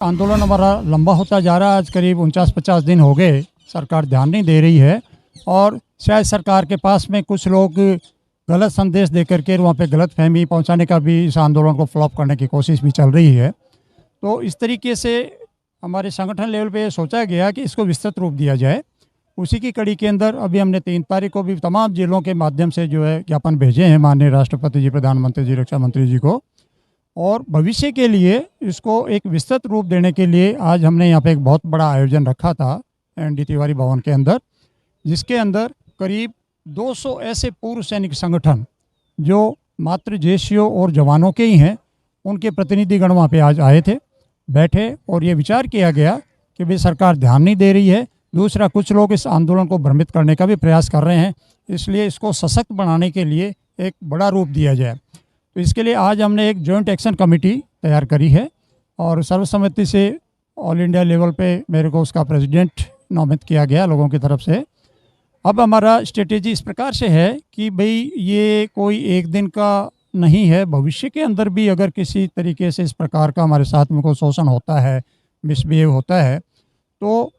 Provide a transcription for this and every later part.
आंदोलन हमारा लंबा होता जा रहा है। आज करीब 49-50 दिन हो गए, सरकार ध्यान नहीं दे रही है और शायद सरकार के पास में कुछ लोग गलत संदेश दे करके वहाँ पे गलत फहमी पहुँचाने का भी इस आंदोलन को फ्लॉप करने की कोशिश भी चल रही है। तो इस तरीके से हमारे संगठन लेवल पे ये सोचा गया कि इसको विस्तृत रूप दिया जाए। उसी की कड़ी के अंदर अभी हमने 3 तारीख को भी तमाम जिलों के माध्यम से जो है ज्ञापन भेजे हैं माननीय राष्ट्रपति जी, प्रधानमंत्री जी, रक्षा मंत्री जी को। और भविष्य के लिए इसको एक विस्तृत रूप देने के लिए आज हमने यहाँ पे एक बहुत बड़ा आयोजन रखा था एनडी तिवारी भवन के अंदर, जिसके अंदर करीब 200 ऐसे पूर्व सैनिक संगठन जो मात्र जैशियों और जवानों के ही हैं, उनके प्रतिनिधिगण वहाँ पे आज आए थे, बैठे और ये विचार किया गया कि भाई सरकार ध्यान नहीं दे रही है। दूसरा, कुछ लोग इस आंदोलन को भ्रमित करने का भी प्रयास कर रहे हैं, इसलिए इसको सशक्त बनाने के लिए एक बड़ा रूप दिया जाए। तो इसके लिए आज हमने एक जॉइंट एक्शन कमेटी तैयार करी है और सर्वसम्मति से ऑल इंडिया लेवल पे मेरे को उसका प्रेसिडेंट नामित किया गया लोगों की तरफ से। अब हमारा स्ट्रेटेजी इस प्रकार से है कि भाई ये कोई एक दिन का नहीं है, भविष्य के अंदर भी अगर किसी तरीके से इस प्रकार का हमारे साथ में कोई शोषण होता है, मिसबिहेव होता है, तो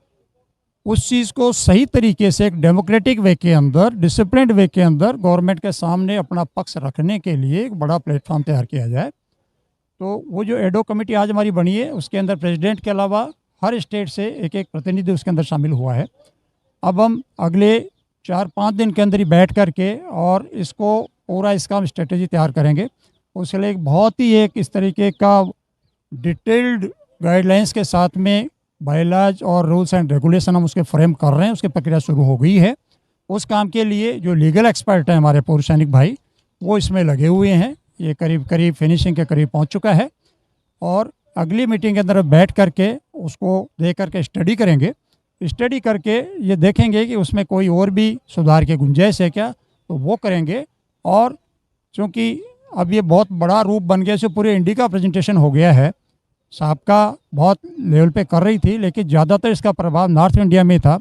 उस चीज़ को सही तरीके से एक डेमोक्रेटिक वे के अंदर, डिसिप्लिन्ड वे के अंदर गवर्नमेंट के सामने अपना पक्ष रखने के लिए एक बड़ा प्लेटफॉर्म तैयार किया जाए। तो वो जो एडो कमेटी आज हमारी बनी है, उसके अंदर प्रेसिडेंट के अलावा हर स्टेट से एक एक प्रतिनिधि उसके अंदर शामिल हुआ है। अब हम अगले 4-5 दिन के अंदर ही बैठ करके और इसको पूरा इसका हम स्ट्रेटेजी तैयार करेंगे। उसके लिए एक बहुत ही एक इस तरीके का डिटेल्ड गाइडलाइंस के साथ में बायलॉज और रूल्स एंड रेगुलेशन हम उसके फ्रेम कर रहे हैं, उसकी प्रक्रिया शुरू हो गई है। उस काम के लिए जो लीगल एक्सपर्ट हैं हमारे पूर्व सैनिक भाई, वो इसमें लगे हुए हैं। ये करीब करीब फिनिशिंग के करीब पहुंच चुका है और अगली मीटिंग के अंदर बैठ करके उसको देख करके स्टडी करेंगे। स्टडी करके ये देखेंगे कि उसमें कोई और भी सुधार की गुंजाइश है क्या, तो वो करेंगे। और चूँकि अब ये बहुत बड़ा रूप बन गया, इसे पूरे इंडिया का प्रेजेंटेशन हो गया है। साबका बहुत लेवल पे कर रही थी, लेकिन ज़्यादातर इसका प्रभाव नॉर्थ इंडिया में था।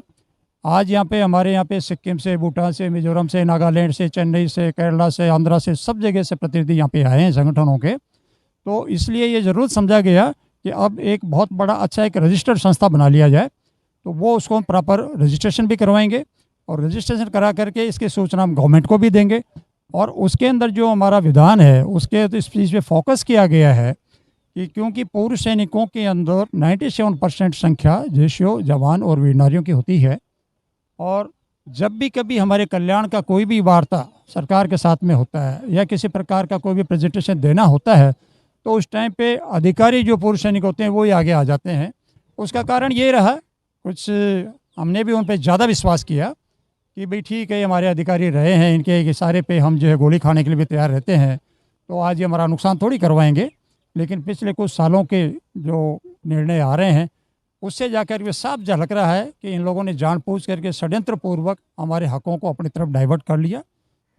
आज यहाँ पे हमारे यहाँ पे सिक्किम से, भूटान से, मिजोरम से, नागालैंड से, चेन्नई से, केरला से, आंध्रा से, सब जगह से प्रतिनिधि यहाँ पे आए हैं संगठनों के। तो इसलिए ये ज़रूर समझा गया कि अब एक बहुत बड़ा अच्छा एक रजिस्टर्ड संस्था बना लिया जाए। तो वो उसको हम प्रॉपर रजिस्ट्रेशन भी करवाएंगे और रजिस्ट्रेशन करा करके इसकी सूचना हम गवर्नमेंट को भी देंगे। और उसके अंदर जो हमारा विधान है उसके तो इस चीज़ पे फोकस किया गया है कि क्योंकि पूर्व सैनिकों के अंदर 97% संख्या जैशियों, जवान और वीर नारियों की होती है। और जब भी कभी हमारे कल्याण का कोई भी वार्ता सरकार के साथ में होता है या किसी प्रकार का कोई भी प्रेजेंटेशन देना होता है, तो उस टाइम पे अधिकारी जो पूर्व सैनिक होते हैं वो ही आगे आ जाते हैं। उसका कारण ये रहा, कुछ हमने भी उन पर ज़्यादा विश्वास किया कि भाई ठीक है, हमारे अधिकारी रहे हैं, इनके इशारे पे हम जो है गोली खाने के लिए भी तैयार रहते हैं, तो आज ये हमारा नुकसान थोड़ी करवाएंगे। लेकिन पिछले कुछ सालों के जो निर्णय आ रहे हैं उससे जाकर ये साफ झलक रहा है कि इन लोगों ने जानबूझ करके षड्यंत्र पूर्वक हमारे हकों को अपनी तरफ डाइवर्ट कर लिया।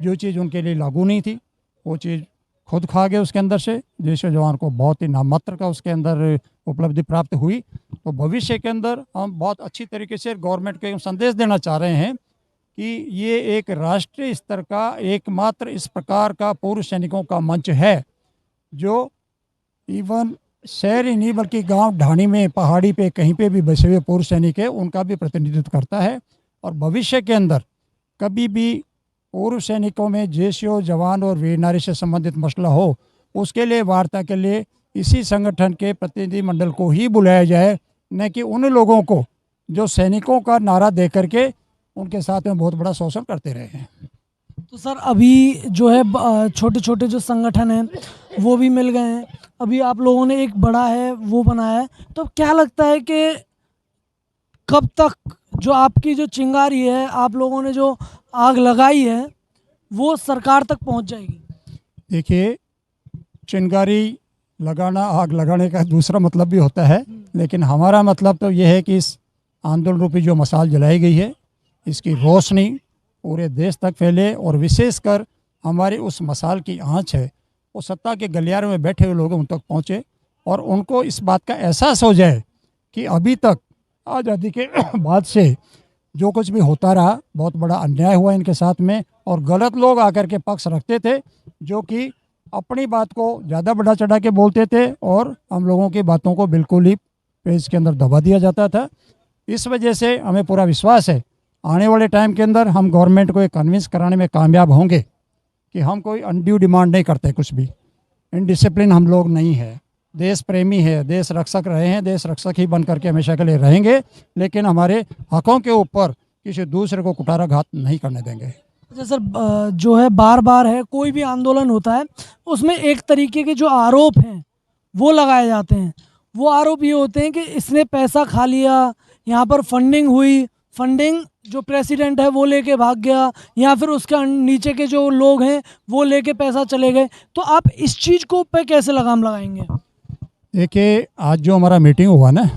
जो चीज़ उनके लिए लागू नहीं थी वो चीज़ खुद खा गए उसके अंदर से। जैसे जवान को बहुत ही नाममात्र का उसके अंदर उपलब्धि प्राप्त हुई। तो भविष्य के अंदर हम बहुत अच्छी तरीके से गवर्नमेंट को संदेश देना चाह रहे हैं कि ये एक राष्ट्रीय स्तर का एकमात्र इस प्रकार का पूर्व सैनिकों का मंच है जो इवन शहर ही नहीं बल्कि गांव ढाणी में, पहाड़ी पे, कहीं पे भी बसे हुए पूर्व सैनिक है, उनका भी प्रतिनिधित्व करता है। और भविष्य के अंदर कभी भी पूर्व सैनिकों में जैशियों, जवान और वीर नारी से संबंधित मसला हो, उसके लिए वार्ता के लिए इसी संगठन के प्रतिनिधि मंडल को ही बुलाया जाए, न कि उन लोगों को जो सैनिकों का नारा दे करके उनके साथ में बहुत बड़ा शोषण करते रहे हैं। तो सर अभी जो है छोटे छोटे जो संगठन हैं वो भी मिल गए हैं, अभी आप लोगों ने एक बड़ा है वो बनाया है, तो क्या लगता है कि कब तक जो आपकी जो चिंगारी है, आप लोगों ने जो आग लगाई है, वो सरकार तक पहुंच जाएगी? देखिए, चिंगारी लगाना, आग लगाने का दूसरा मतलब भी होता है, लेकिन हमारा मतलब तो ये है कि इस आंदोलन रूपी जो मशाल जलाई गई है, इसकी रोशनी पूरे देश तक फैले और विशेषकर हमारी उस मशाल की आँच है वो सत्ता के गलियारों में बैठे हुए लोग उन तक पहुँचे और उनको इस बात का एहसास हो जाए कि अभी तक आज़ादी के बाद से जो कुछ भी होता रहा, बहुत बड़ा अन्याय हुआ इनके साथ में और गलत लोग आकर के पक्ष रखते थे जो कि अपनी बात को ज़्यादा बढ़ा चढ़ा के बोलते थे और हम लोगों की बातों को बिल्कुल ही पेज के अंदर दबा दिया जाता था। इस वजह से हमें पूरा विश्वास है आने वाले टाइम के अंदर हम गवर्नमेंट को ये कन्विंस कराने में कामयाब होंगे कि हम कोई अनड्यू डिमांड नहीं करते, कुछ भी इनडिसिप्लिन हम लोग नहीं है, देश प्रेमी है, देश रक्षक रहे हैं, देश रक्षक ही बन करके हमेशा के लिए रहेंगे, लेकिन हमारे हकों के ऊपर किसी दूसरे को कुठाराघात नहीं करने देंगे। अच्छा सर, जो है बार बार है कोई भी आंदोलन होता है उसमें एक तरीके के जो आरोप हैं वो लगाए जाते हैं। वो आरोप ये होते हैं कि इसने पैसा खा लिया, यहाँ पर फंडिंग हुई, फंडिंग जो प्रेसिडेंट है वो लेके भाग गया, या फिर उसके नीचे के जो लोग हैं वो लेके पैसा चले गए। तो आप इस चीज़ को पे कैसे लगाम लगाएंगे? देखिए, आज जो हमारा मीटिंग हुआ ना,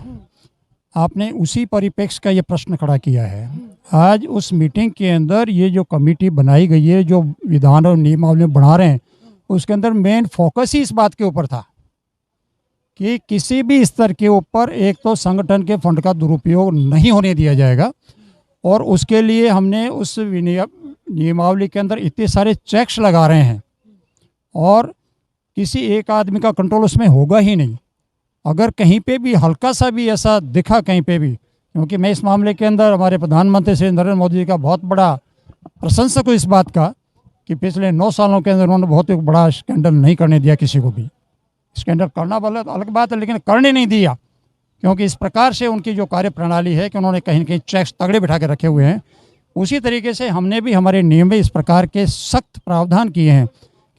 आपने उसी परिप्रेक्ष्य का ये प्रश्न खड़ा किया है। आज उस मीटिंग के अंदर ये जो कमेटी बनाई गई है, जो विधान और नियमावली बना रहे हैं, उसके अंदर मेन फोकस ही इस बात के ऊपर था कि किसी भी स्तर के ऊपर एक तो संगठन के फंड का दुरुपयोग नहीं होने दिया जाएगा, और उसके लिए हमने उस नियमावली के अंदर इतने सारे चेक्स लगा रहे हैं, और किसी एक आदमी का कंट्रोल उसमें होगा ही नहीं। अगर कहीं पे भी हल्का सा भी ऐसा दिखा कहीं पे भी, क्योंकि मैं इस मामले के अंदर हमारे प्रधानमंत्री श्री नरेंद्र मोदी जी का बहुत बड़ा प्रशंसक हूँ इस बात का कि पिछले 9 सालों के अंदर उन्होंने बहुत एक बड़ा स्कैंडल नहीं करने दिया किसी को भी। स्कैंडल करना वाला अलग बात है, लेकिन करने नहीं दिया, क्योंकि इस प्रकार से उनकी जो कार्य प्रणाली है कि उन्होंने कहीं न कहीं चेक्स तगड़े बिठा के रखे हुए हैं। उसी तरीके से हमने भी हमारे नियम में इस प्रकार के सख्त प्रावधान किए हैं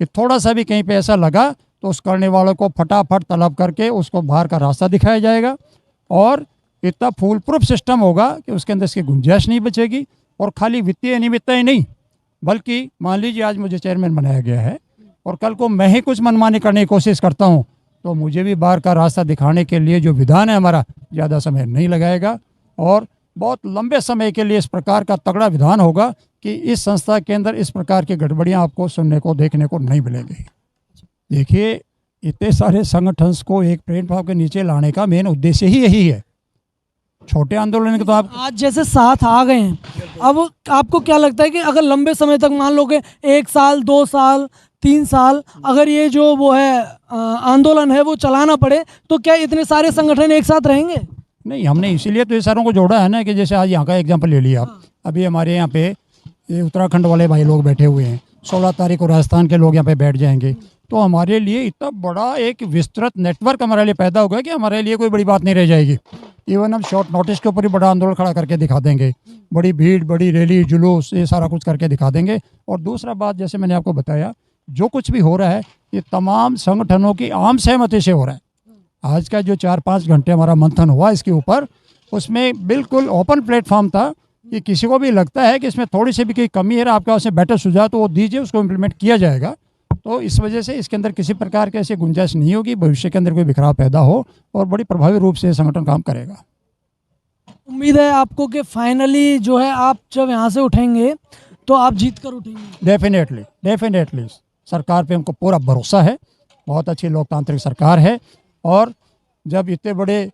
कि थोड़ा सा भी कहीं पे ऐसा लगा तो उस करने वालों को फटाफट तलब करके उसको बाहर का रास्ता दिखाया जाएगा, और इतना फूल प्रूफ सिस्टम होगा कि उसके अंदर इसकी गुंजाइश नहीं बचेगी। और खाली वित्तीय अनियमितता ही नहीं, बल्कि मान लीजिए आज मुझे चेयरमैन बनाया गया है और कल को मैं ही कुछ मनमानी करने की कोशिश करता हूँ, तो मुझे भी बाहर का रास्ता दिखाने के लिए जो विधान है हमारा ज़्यादा समय नहीं लगाएगा, और बहुत लंबे समय के लिए इस प्रकार का तगड़ा विधान होगा कि इस संस्था के अंदर इस प्रकार की गड़बड़ियाँ आपको सुनने को देखने को नहीं मिलेंगी। देखिए, इतने सारे संगठन को एक प्लेटफॉर्म के नीचे लाने का मेन उद्देश्य ही यही है। छोटे आंदोलन के तो आप आज जैसे साथ आ गए हैं, अब आपको क्या लगता है कि अगर लंबे समय तक मान लो कि 1 साल 2 साल 3 साल अगर ये जो वो है आंदोलन है वो चलाना पड़े, तो क्या इतने सारे संगठन एक साथ रहेंगे? नहीं, हमने इसीलिए तो ये सारों को जोड़ा है ना, कि जैसे आज यहाँ का एग्जाम्पल ले लिया आप। अभी हमारे यहाँ पे ये उत्तराखंड वाले भाई लोग बैठे हुए हैं, 16 तारीख को राजस्थान के लोग यहाँ पे बैठ जाएंगे, तो हमारे लिए इतना बड़ा एक विस्तृत नेटवर्क हमारे लिए पैदा होगा कि हमारे लिए कोई बड़ी बात नहीं रह जाएगी। इवन हम शॉर्ट नोटिस के ऊपर ही बड़ा आंदोलन खड़ा करके दिखा देंगे, बड़ी भीड़, बड़ी रैली, जुलूस, ये सारा कुछ करके दिखा देंगे। और दूसरा बात, जैसे मैंने आपको बताया, जो कुछ भी हो रहा है ये तमाम संगठनों की आम सहमति से हो रहा है। आज का जो 4-5 घंटे हमारा मंथन हुआ इसके ऊपर, उसमें बिल्कुल ओपन प्लेटफॉर्म था कि किसी को भी लगता है कि इसमें थोड़ी सी भी कोई कमी है, आपके पास में बेटर सुझाव तो वो दीजिए, उसको इम्प्लीमेंट किया जाएगा। तो इस वजह से इसके अंदर किसी प्रकार की ऐसी गुंजाइश नहीं होगी भविष्य के अंदर कोई बिखराव पैदा हो, और बड़ी प्रभावी रूप से संगठन काम करेगा। उम्मीद है आपको कि फाइनली जो है आप जब यहाँ से उठेंगे तो आप जीत कर उठेंगे। डेफिनेटली सरकार पे हमको पूरा भरोसा है, बहुत अच्छी लोकतांत्रिक सरकार है, और जब इतने बड़े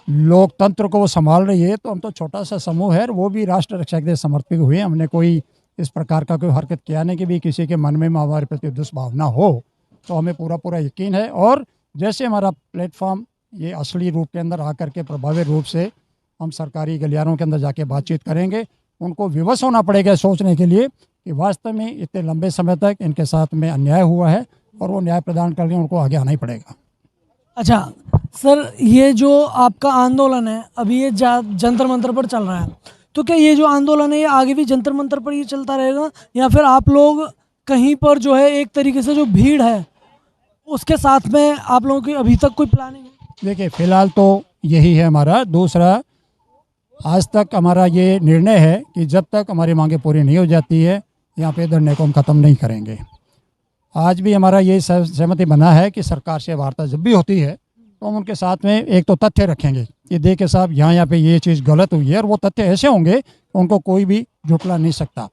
लोकतंत्र को वो संभाल रही है, तो हम तो छोटा सा समूह है, वो भी राष्ट्र रक्षा के लिए समर्पित हुए। हमने कोई इस प्रकार का कोई हरकत किया नहीं कि भी किसी के मन में हमारे प्रति दुष्भावना हो, तो हमें पूरा यकीन है। और जैसे हमारा प्लेटफॉर्म ये असली रूप के अंदर आकर के प्रभावी रूप से हम सरकारी गलियारों के अंदर जाके बातचीत करेंगे, उनको विवश होना पड़ेगा सोचने के लिए कि वास्तव में इतने लंबे समय तक इनके साथ में अन्याय हुआ है, और वो न्याय प्रदान करके उनको आगे आना ही पड़ेगा। अच्छा सर, ये जो आपका आंदोलन है अभी ये जंतर मंतर पर चल रहा है, तो क्या ये जो आंदोलन है ये आगे भी जंतर मंतर पर ही चलता रहेगा, या फिर आप लोग कहीं पर जो है एक तरीके से जो भीड़ है उसके साथ में आप लोगों की अभी तक कोई प्लानिंग है? देखिए, फिलहाल तो यही है हमारा। दूसरा, आज तक हमारा ये निर्णय है कि जब तक हमारी मांगें पूरी नहीं हो जाती है, यहाँ पे धरने को हम ख़त्म नहीं करेंगे। आज भी हमारा ये सहमति बना है कि सरकार से वार्ता जब भी होती है तो हम उनके साथ में एक तो तथ्य रखेंगे कि देखिए साहब, यहाँ पे ये चीज़ गलत हुई है, और वो तथ्य ऐसे होंगे उनको कोई भी झुटला नहीं सकता।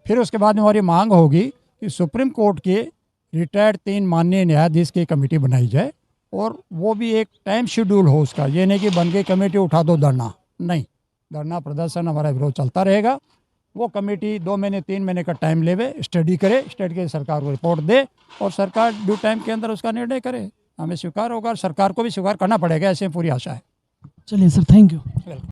फिर उसके बाद में हमारी मांग होगी कि सुप्रीम कोर्ट के रिटायर्ड 3 माननीय न्यायाधीश की कमेटी बनाई जाए, और वो भी एक टाइम शेड्यूल हो उसका। ये नहीं कि बन गई कमेटी उठा दो धरना, नहीं, धरना प्रदर्शन हमारा विरोध चलता रहेगा। वो कमेटी 2 महीने 3 महीने का टाइम लेवे, स्टडी करे, स्टडी के सरकार को रिपोर्ट दे, और सरकार ड्यू टाइम के अंदर उसका निर्णय करे। हमें स्वीकार होगा, सरकार को भी स्वीकार करना पड़ेगा, ऐसे पूरी आशा है। चलिए सर, थैंक यू।